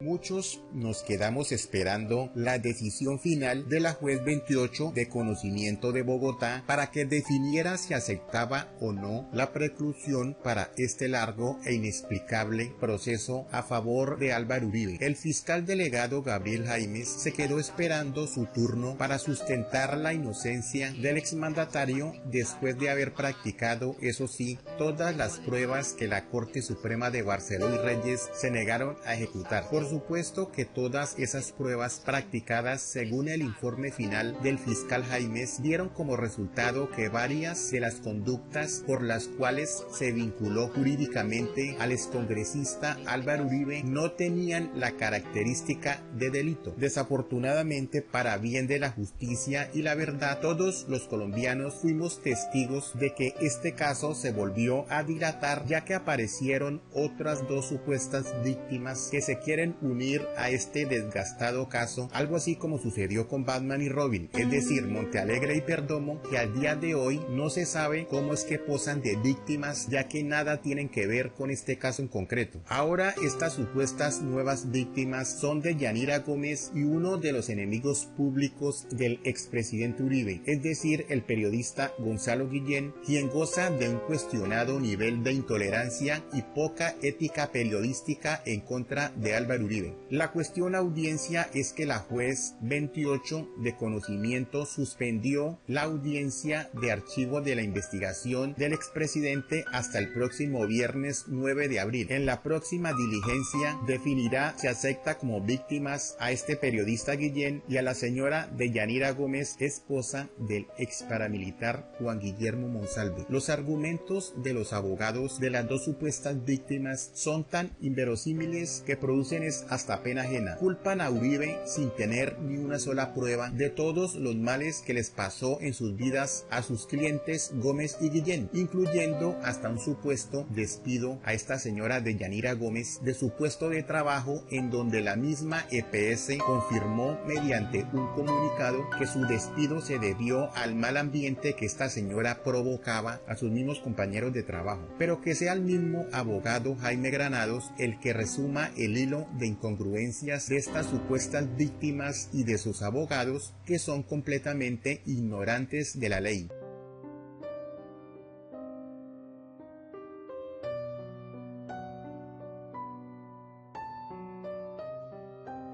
Muchos nos quedamos esperando la decisión final de la juez 28 de conocimiento de Bogotá para que definiera si aceptaba o no la preclusión para este largo e inexplicable proceso a favor de Álvaro Uribe. El fiscal delegado Gabriel Jaimes se quedó esperando su turno para sustentar la inocencia del exmandatario después de haber practicado, eso sí, todas las pruebas que la Corte Suprema de Barceló y Reyes se negaron a ejecutar. Por supuesto que todas esas pruebas practicadas, según el informe final del fiscal Jaimes, dieron como resultado que varias de las conductas por las cuales se vinculó jurídicamente al excongresista Álvaro Uribe no tenían la característica de delito. Desafortunadamente, para bien de la justicia y la verdad, todos los colombianos fuimos testigos de que este caso se volvió a dilatar, ya que aparecieron otras dos supuestas víctimas que se quieren unir a este desgastado caso, algo así como sucedió con Batman y Robin, es decir, Montealegre y Perdomo, que al día de hoy no se sabe cómo es que posan de víctimas, ya que nada tienen que ver con este caso en concreto. Ahora estas supuestas nuevas víctimas son de Yanira Gómez y uno de los enemigos públicos del expresidente Uribe, es decir, el periodista Gonzalo Guillén, quien goza de un cuestionado nivel de intolerancia y poca ética periodística en contra de Álvaro Uribe. La cuestión audiencia es que la juez 28 de conocimiento suspendió la audiencia de archivo de la investigación del expresidente hasta el próximo viernes 9 de abril. En la próxima diligencia definirá si acepta como víctimas a este periodista Guillén y a la señora Deyanira Gómez, esposa del ex paramilitar Juan Guillermo Monsalve. Los argumentos de los abogados de las dos supuestas víctimas son tan inverosímiles que producen hasta pena ajena. Culpan a Uribe sin tener ni una sola prueba de todos los males que les pasó en sus vidas a sus clientes Gómez y Guillén, incluyendo hasta un supuesto despido a esta señora Deyanira Gómez de su puesto de trabajo, en donde la misma EPS confirmó mediante un comunicado que su despido se debió al mal ambiente que esta señora provocaba a sus mismos compañeros de trabajo. Pero que sea el mismo abogado Jaime Granados el que resuma el hilo de incongruencias de estas supuestas víctimas y de sus abogados, que son completamente ignorantes de la ley.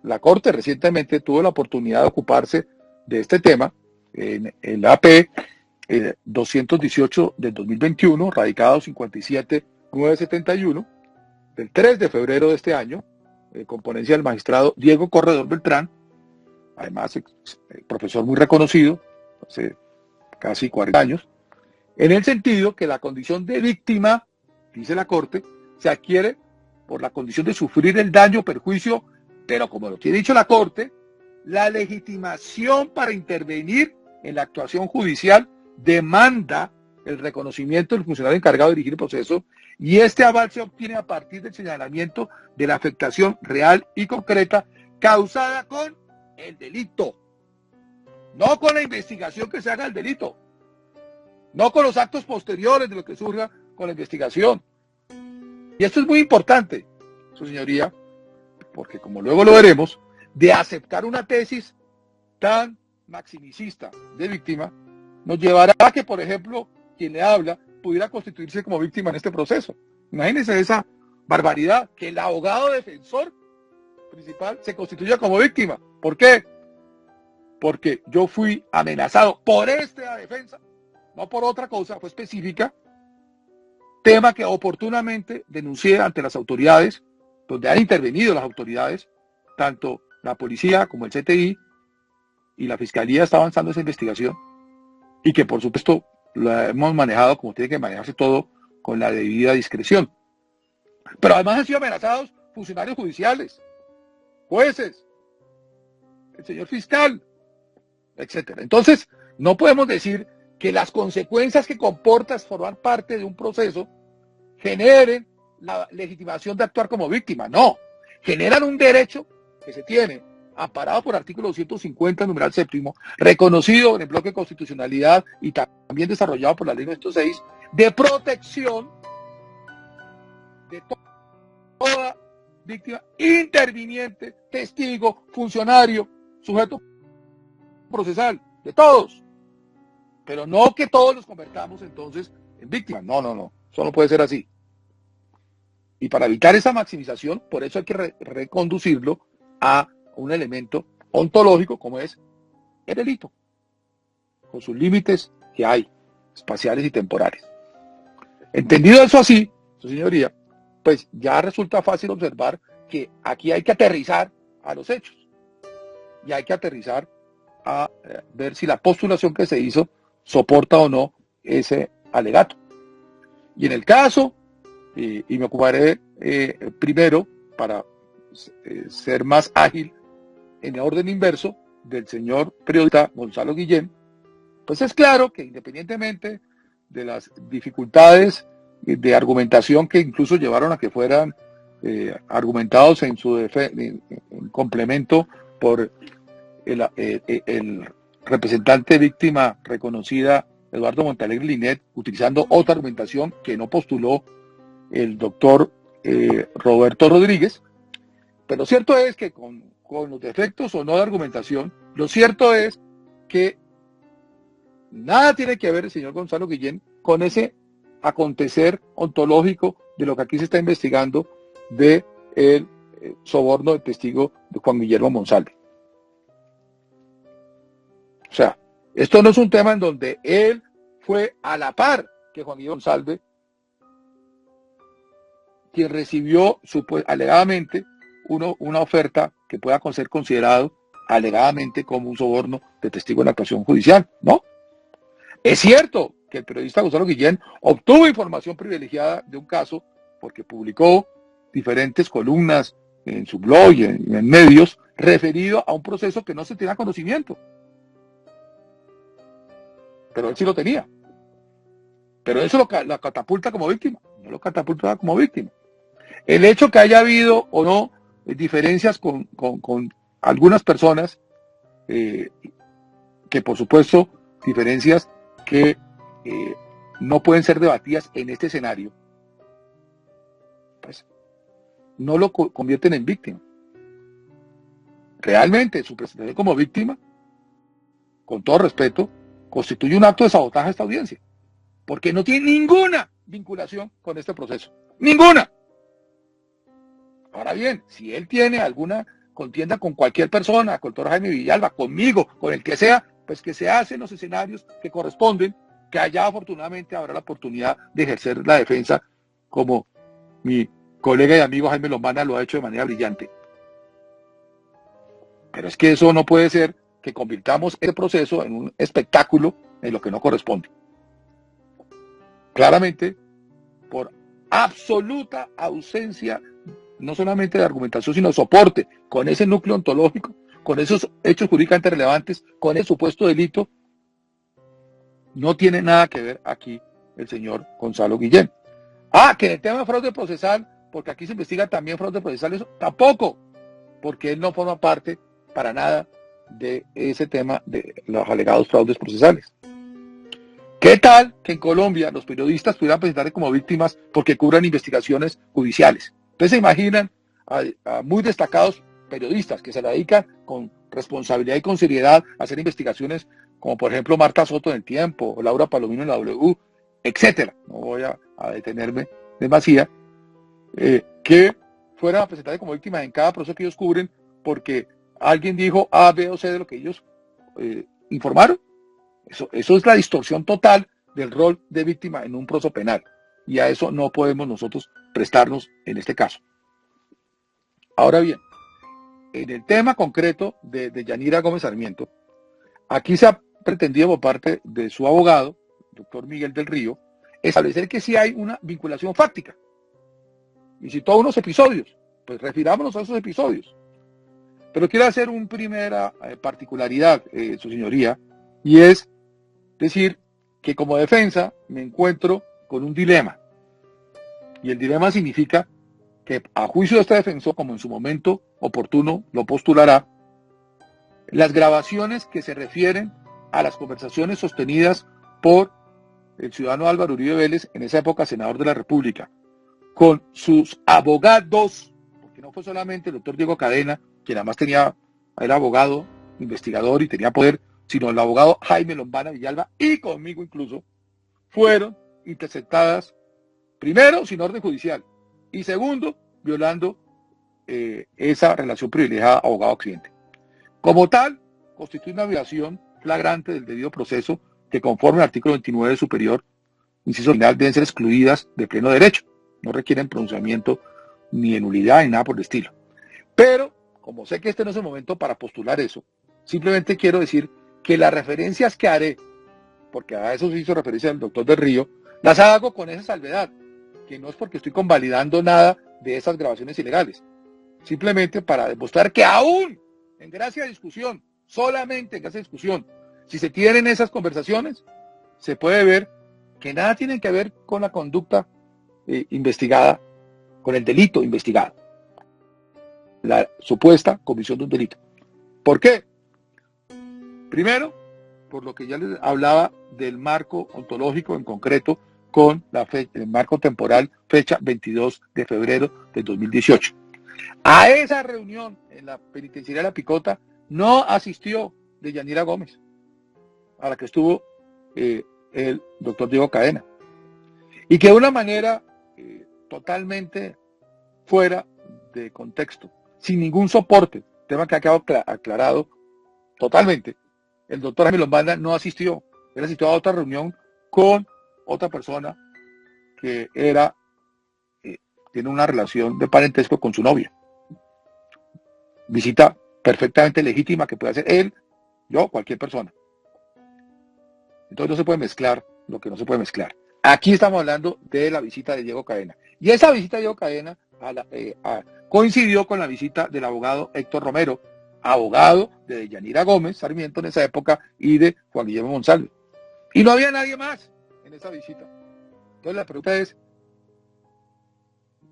La Corte recientemente tuvo la oportunidad de ocuparse de este tema en el AP 218 del 2021, radicado 57971, del 3 de febrero de este año, con ponencia del magistrado Diego Corredor Beltrán, además profesor muy reconocido, hace casi 40 años, en el sentido que la condición de víctima, dice la Corte, se adquiere por la condición de sufrir el daño o perjuicio, pero como lo tiene dicho la Corte, la legitimación para intervenir en la actuación judicial demanda el reconocimiento del funcionario encargado de dirigir el proceso, y este aval se obtiene a partir del señalamiento de la afectación real y concreta causada con el delito, no con la investigación que se haga del delito, no con los actos posteriores de lo que surja con la investigación. Y esto es muy importante, su señoría, porque como luego lo veremos, de aceptar una tesis tan maximicista de víctima, nos llevará a que, por ejemplo, quien le habla pudiera constituirse como víctima en este proceso. Imagínense esa barbaridad, que el abogado defensor principal se constituya como víctima. ¿Por qué? Porque yo fui amenazado por esta defensa, no por otra cosa, fue específica, tema que oportunamente denuncié ante las autoridades, donde han intervenido las autoridades, tanto la policía como el CTI, y la fiscalía está avanzando esa investigación, y que por supuesto la hemos manejado como tiene que manejarse todo, con la debida discreción. Pero además han sido amenazados funcionarios judiciales, jueces, el señor fiscal, etcétera. Entonces, no podemos decir que las consecuencias que comporta formar parte de un proceso generen la legitimación de actuar como víctima. No, generan un derecho que se tiene, amparado por artículo 250, numeral séptimo, reconocido en el bloque de constitucionalidad y también desarrollado por la ley 906, de protección de toda víctima, interviniente, testigo, funcionario, sujeto procesal, de todos. Pero no que todos los convertamos entonces en víctimas. No, eso no puede ser así. Y para evitar esa maximización, por eso hay que reconducirlo a un elemento ontológico como es el delito, con sus límites que hay, espaciales y temporales. Entendido eso así, su señoría, pues ya resulta fácil observar que aquí hay que aterrizar a los hechos y hay que aterrizar a ver si la postulación que se hizo soporta o no ese alegato. Y en el caso, y me ocuparé primero para ser más ágil en el orden inverso del señor periodista Gonzalo Guillén, pues es claro que independientemente de las dificultades de argumentación que incluso llevaron a que fueran argumentados en su en complemento por el representante víctima reconocida Eduardo Montalegre Linet, utilizando otra argumentación que no postuló el doctor Roberto Rodríguez, pero lo cierto es que con los defectos o no de argumentación, lo cierto es que nada tiene que ver el señor Gonzalo Guillén con ese acontecer ontológico de lo que aquí se está investigando de el soborno del testigo de Juan Guillermo Monsalve. O sea, esto no es un tema en donde él fue a la par que Juan Guillermo Monsalve quien recibió alegadamente una oferta que pueda ser considerado alegadamente como un soborno de testigo en la actuación judicial, ¿no? Es cierto que el periodista Gonzalo Guillén obtuvo información privilegiada de un caso porque publicó diferentes columnas en su blog y en medios referido a un proceso que no se tenía conocimiento. Pero él sí lo tenía. Pero eso lo catapulta como víctima, no lo catapulta como víctima. El hecho que haya habido o no diferencias con algunas personas, que por supuesto diferencias que no pueden ser debatidas en este escenario, pues no lo convierten en víctima. Realmente su presentación como víctima, con todo respeto, constituye un acto de sabotaje a esta audiencia, porque no tiene ninguna vinculación con este proceso. ¡Ninguna! Ahora bien, si él tiene alguna contienda con cualquier persona, con el doctor Jaime Villalba, conmigo, con el que sea, pues que se hacen los escenarios que corresponden, que allá afortunadamente habrá la oportunidad de ejercer la defensa como mi colega y amigo Jaime Lomana lo ha hecho de manera brillante. Pero es que eso no puede ser que convirtamos el proceso en un espectáculo en lo que no corresponde. Claramente, por absoluta ausencia no solamente de argumentación, sino de soporte, con ese núcleo ontológico, con esos hechos jurídicamente relevantes, con el supuesto delito, no tiene nada que ver aquí el señor Gonzalo Guillén. Que en el tema de fraude procesal, porque aquí se investiga también fraude procesal, eso tampoco, porque él no forma parte para nada de ese tema de los alegados fraudes procesales. ¿Qué tal que en Colombia los periodistas pudieran presentarse como víctimas porque cubran investigaciones judiciales? Ustedes se imaginan a muy destacados periodistas que se la dedican con responsabilidad y con seriedad a hacer investigaciones, como por ejemplo Marta Soto en El Tiempo, o Laura Palomino en la W, etcétera. No voy a detenerme demasiado, que fueran a presentarse como víctimas en cada proceso que ellos cubren porque alguien dijo A, B o C de lo que ellos informaron. Eso es la distorsión total del rol de víctima en un proceso penal. Y a eso no podemos nosotros prestarnos en este caso. Ahora bien, en el tema concreto de Yanira Gómez Sarmiento, aquí se ha pretendido por parte de su abogado, doctor Miguel del Río, establecer que sí hay una vinculación fáctica. Y citó unos episodios, pues refirámonos a esos episodios. Pero quiero hacer una primera particularidad, su señoría, y es decir que como defensa me encuentro con un dilema. Y el dilema significa que a juicio de este defensor, como en su momento oportuno lo postulará, las grabaciones que se refieren a las conversaciones sostenidas por el ciudadano Álvaro Uribe Vélez, en esa época senador de la República, con sus abogados, que no fue solamente el doctor Diego Cadena, quien además era abogado, investigador y tenía poder, sino el abogado Jaime Lombana Villalba y conmigo incluso, fueron interceptadas, primero, sin orden judicial, y segundo, violando esa relación privilegiada abogado-cliente. Como tal, constituye una violación flagrante del debido proceso que, conforme al artículo 29 superior, inciso final, deben ser excluidas de pleno derecho. No requieren pronunciamiento ni de nulidad ni nada por el estilo. Pero, como sé que este no es el momento para postular eso, simplemente quiero decir que las referencias que haré, porque a eso se hizo referencia el doctor del Río, las hago con esa salvedad, que no es porque estoy convalidando nada de esas grabaciones ilegales, simplemente para demostrar que aún en gracia de discusión, solamente en gracia de discusión, si se tienen esas conversaciones, se puede ver que nada tienen que ver con la conducta investigada, con el delito investigado, la supuesta comisión de un delito. ¿Por qué? Primero, por lo que ya les hablaba del marco ontológico en concreto, con el marco temporal, fecha 22 de febrero del 2018. A esa reunión en la penitenciaría de La Picota no asistió Deyanira Gómez, a la que estuvo el doctor Diego Cadena, y que de una manera totalmente fuera de contexto, sin ningún soporte, tema que ha quedado aclarado totalmente, el doctor Jaime Lombana no asistió. Él asistió a otra reunión con otra persona que tiene una relación de parentesco con su novia. Visita perfectamente legítima que puede hacer él, yo, cualquier persona. Entonces no se puede mezclar lo que no se puede mezclar. Aquí estamos hablando de la visita de Diego Cadena. Y esa visita de Diego Cadena coincidió con la visita del abogado Héctor Romero, abogado de Deyanira Gómez Sarmiento en esa época y de Juan Guillermo Monsalve. Y no había nadie más en esa visita. Entonces la pregunta es,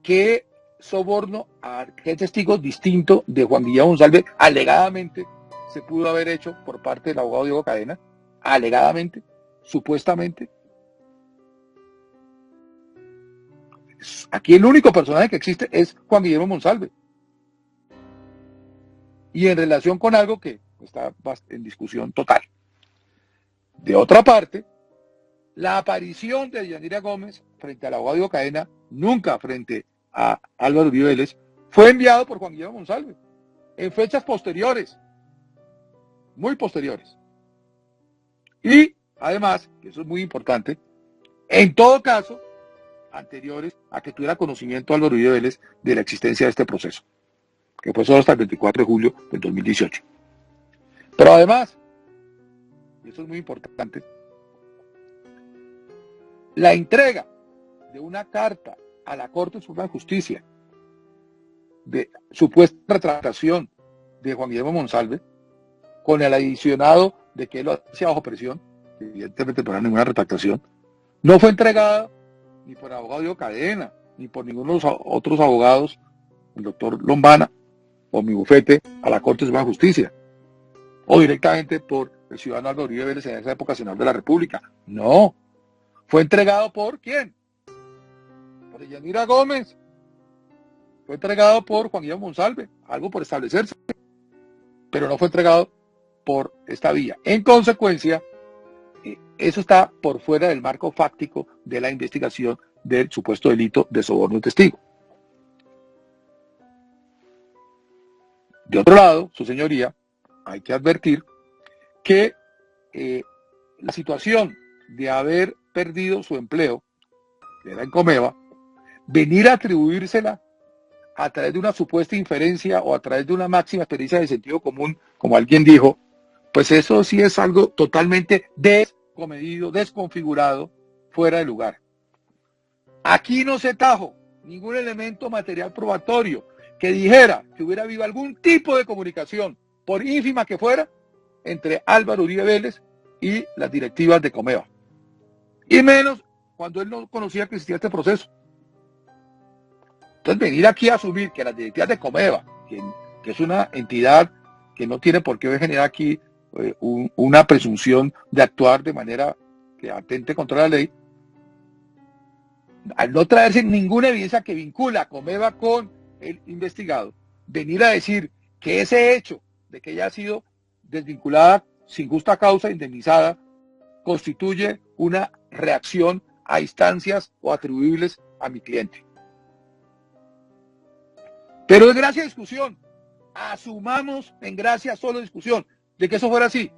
¿qué soborno a qué testigo distinto de Juan Guillermo Monsalve alegadamente se pudo haber hecho por parte del abogado Diego Cadena? Alegadamente, supuestamente. Aquí el único personaje que existe es Juan Guillermo Monsalve. Y en relación con algo que está en discusión total. De otra parte, la aparición de Deyanira Gómez frente al abogado Diego Cadena, nunca frente a Álvaro Uribe Vélez, fue enviado por Juan Guillermo Monsalve en fechas posteriores, muy posteriores. Y además, que eso es muy importante, en todo caso, anteriores a que tuviera conocimiento Álvaro Uribe Vélez de la existencia de este proceso, que fue solo hasta el 24 de julio del 2018. Pero además, y eso es muy importante, la entrega de una carta a la Corte Suprema de Justicia de supuesta retractación de Juan Guillermo Monsalve, con el adicionado de que él lo hacía bajo presión, que evidentemente no era ninguna retractación, no fue entregada ni por el abogado Diego Cadena, ni por ninguno de los otros abogados, el doctor Lombana o mi bufete, a la Corte Suprema de Justicia, o directamente por el ciudadano Álvaro Uribe Vélez, en esa época senador de la República. No, fue entregado por ¿quién? Por Deyanira Gómez. Fue entregado por Juan Guillermo Monsalve, algo por establecerse, pero no fue entregado por esta vía. En consecuencia, eso está por fuera del marco fáctico de la investigación del supuesto delito de soborno de testigo. De otro lado, su señoría, hay que advertir que la situación de haber perdido su empleo, que era en Comeva, venir a atribuírsela a través de una supuesta inferencia o a través de una máxima experiencia de sentido común, como alguien dijo, pues eso sí es algo totalmente descomedido, desconfigurado, fuera de lugar. Aquí no se trajo ningún elemento material probatorio que dijera que hubiera habido algún tipo de comunicación, por ínfima que fuera, entre Álvaro Uribe Vélez y las directivas de Comeva. Y menos cuando él no conocía que existía este proceso. Entonces venir aquí a asumir que las directivas de Comeva, que es una entidad que no tiene por qué generar aquí una presunción de actuar de manera que atente contra la ley, al no traerse ninguna evidencia que vincula a Comeva con el investigado venir a decir que ese hecho de que ella ha sido desvinculada sin justa causa, indemnizada, constituye una reacción a instancias o atribuibles a mi cliente. Pero en gracia discusión, asumamos en gracia solo discusión de que eso fuera así.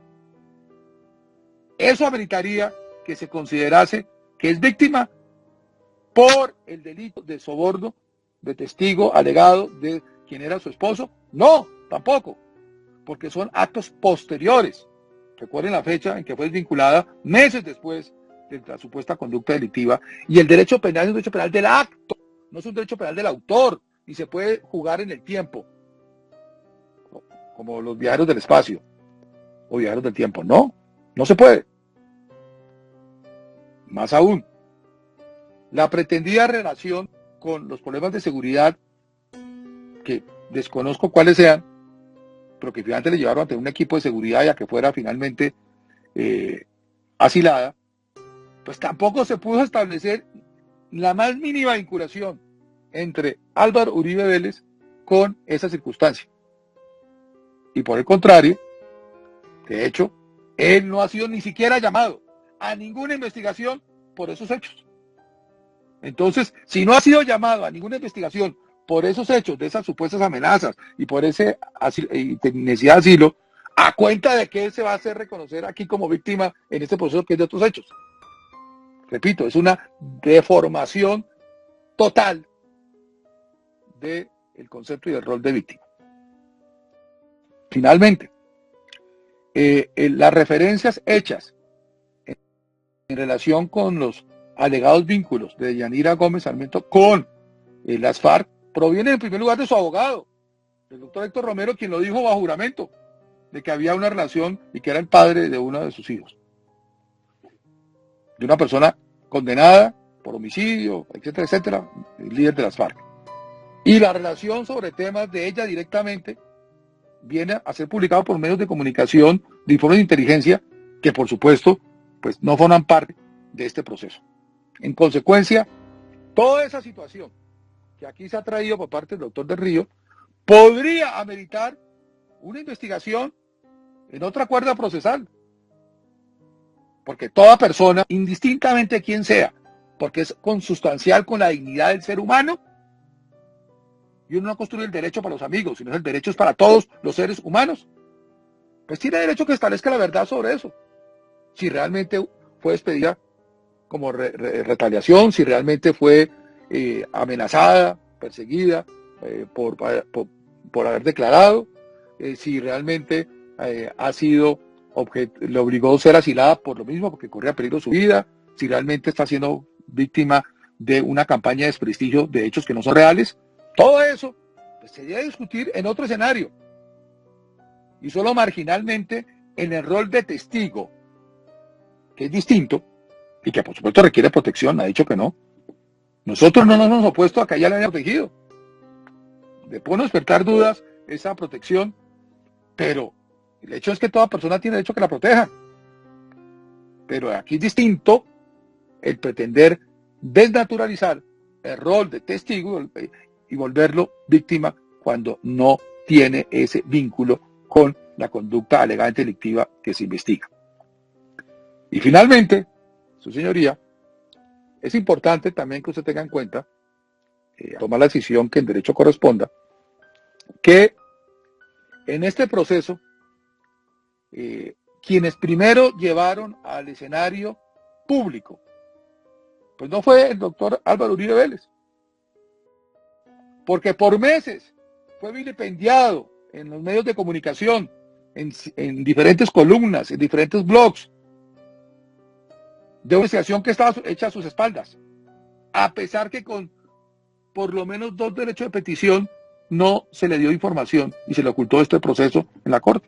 Eso ameritaría que se considerase que es víctima por el delito de soborno de testigo alegado de quien era su esposo. No, tampoco, porque son actos posteriores. Recuerden la fecha en que fue desvinculada, meses después de la supuesta conducta delictiva, y el derecho penal es un derecho penal del acto, no es un derecho penal del autor, y se puede jugar en el tiempo, como los viajeros del espacio, o viajeros del tiempo. No, no se puede. Más aún, la pretendida relación con los problemas de seguridad, que desconozco cuáles sean, pero que finalmente le llevaron ante un equipo de seguridad y a que fuera finalmente asilada, pues tampoco se pudo establecer la más mínima vinculación entre Álvaro Uribe Vélez con esa circunstancia. Y por el contrario, de hecho, él no ha sido ni siquiera llamado a ninguna investigación por esos hechos. Entonces, si no ha sido llamado a ninguna investigación por esos hechos, de esas supuestas amenazas y por ese necesidad de asilo, ¿a cuenta de que él se va a hacer reconocer aquí como víctima en este proceso que es de otros hechos? Repito, es una deformación total del concepto y del rol de víctima. Finalmente, las referencias hechas en relación con los alegados vínculos de Yanira Gómez Sarmiento con las FARC provienen en primer lugar de su abogado, el doctor Héctor Romero, quien lo dijo bajo juramento, de que había una relación y que era el padre de uno de sus hijos. De una persona condenada por homicidio, etcétera, etcétera, el líder de las FARC. Y la relación sobre temas de ella directamente viene a ser publicado por medios de comunicación, de informes de inteligencia, que por supuesto, pues no forman parte de este proceso. En consecuencia, toda esa situación que aquí se ha traído por parte del doctor del Río podría ameritar una investigación en otra cuerda procesal. Porque toda persona, indistintamente quién sea, porque es consustancial con la dignidad del ser humano, y uno no construye el derecho para los amigos, sino el derecho es para todos los seres humanos, pues tiene derecho que establezca la verdad sobre eso. Si realmente fue despedida como retaliación, si realmente fue amenazada, perseguida por haber declarado, si realmente ha sido le obligó a ser asilada por lo mismo, porque corría peligro su vida, si realmente está siendo víctima de una campaña de desprestigio de hechos que no son reales. Todo eso pues, se debe discutir en otro escenario, y solo marginalmente en el rol de testigo, que es distinto, y que por supuesto requiere protección, ha dicho que no. Nosotros no nos hemos opuesto a que ella le haya protegido. Le pueden despertar dudas esa protección, pero el hecho es que toda persona tiene derecho a que la protejan. Pero aquí es distinto el pretender desnaturalizar el rol de testigo y volverlo víctima cuando no tiene ese vínculo con la conducta alegadamente delictiva que se investiga. Y finalmente, su señoría, es importante también que usted tenga en cuenta, tomar la decisión que en derecho corresponda, que en este proceso, quienes primero llevaron al escenario público, pues no fue el doctor Álvaro Uribe Vélez, porque por meses fue vilipendiado en los medios de comunicación, en diferentes columnas, en diferentes blogs, de una investigación que estaba hecha a sus espaldas, a pesar que con por lo menos 2 derechos de petición no se le dio información y se le ocultó este proceso en la Corte.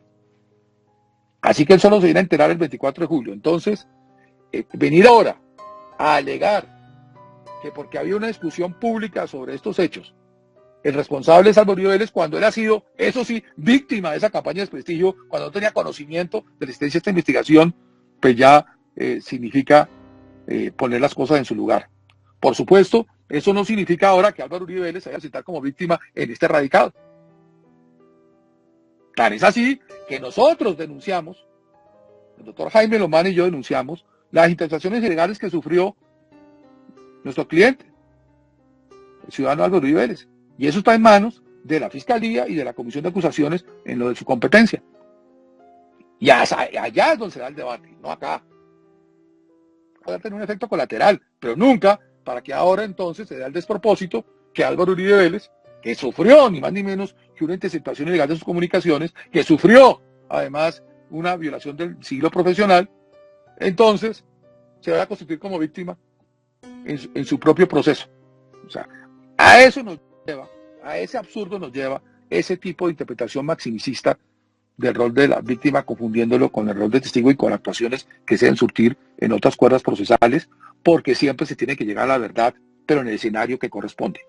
Así que él solo se viene a enterar el 24 de julio. Entonces, venir ahora a alegar que porque había una discusión pública sobre estos hechos, el responsable es Álvaro Uribe Vélez, cuando él ha sido, eso sí, víctima de esa campaña de desprestigio, cuando no tenía conocimiento de la existencia de esta investigación, pues ya significa poner las cosas en su lugar. Por supuesto, Eso no significa ahora que Álvaro Uribe Vélez se vaya a citar como víctima en este radicado. Tan es así que nosotros denunciamos, el doctor Jaime Lomán y yo denunciamos las intercepciones ilegales que sufrió nuestro cliente, el ciudadano Álvaro Uribe Vélez. Y eso está en manos de la Fiscalía y de la Comisión de Acusaciones en lo de su competencia. Y allá es donde se da el debate, no acá. Va a tener un efecto colateral, pero nunca para que ahora entonces se dé el despropósito que Álvaro Uribe Vélez, que sufrió ni más ni menos que una interceptación ilegal de sus comunicaciones, que sufrió además una violación del siglo profesional, entonces se va a constituir como víctima en su propio proceso. O sea, a eso nos lleva, a ese absurdo nos lleva ese tipo de interpretación maximicista del rol de la víctima, confundiéndolo con el rol de testigo y con actuaciones que se deben surtir en otras cuerdas procesales, porque siempre se tiene que llegar a la verdad, pero en el escenario que corresponde.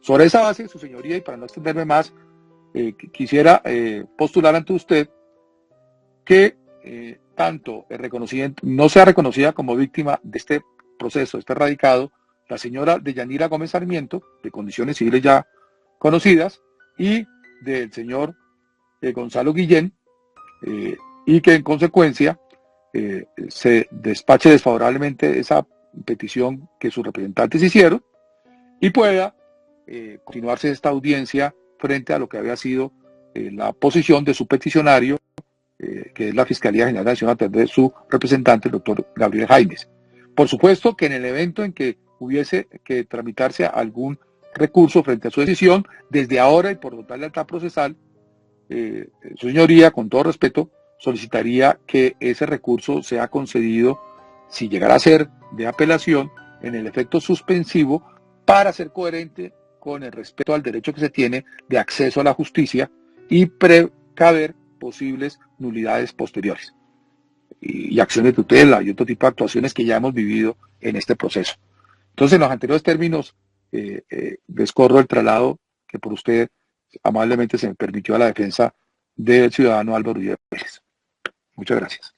Sobre esa base, su señoría, y para no extenderme más, quisiera postular ante usted que tanto el reconocimiento no sea reconocida como víctima de este proceso, este radicado, la señora Deyanira Gómez Sarmiento, de condiciones civiles ya conocidas, y del señor Gonzalo Guillén, y que en consecuencia se despache desfavorablemente esa petición que sus representantes hicieron y pueda continuarse esta audiencia frente a lo que había sido la posición de su peticionario, que es la Fiscalía General Nacional, a través de su representante, el doctor Gabriel Jaimes. Por supuesto que en el evento en que hubiese que tramitarse algún recurso frente a su decisión, desde ahora y por total lealtad procesal, su señoría, con todo respeto, solicitaría que ese recurso sea concedido, si llegara a ser de apelación, en el efecto suspensivo, para ser coherente con el respeto al derecho que se tiene de acceso a la justicia y precaver posibles nulidades posteriores y acciones de tutela y otro tipo de actuaciones que ya hemos vivido en este proceso. Entonces, en los anteriores términos, descorro el traslado que por usted amablemente se me permitió a la defensa del ciudadano Álvaro Uribe Vélez. Muchas gracias.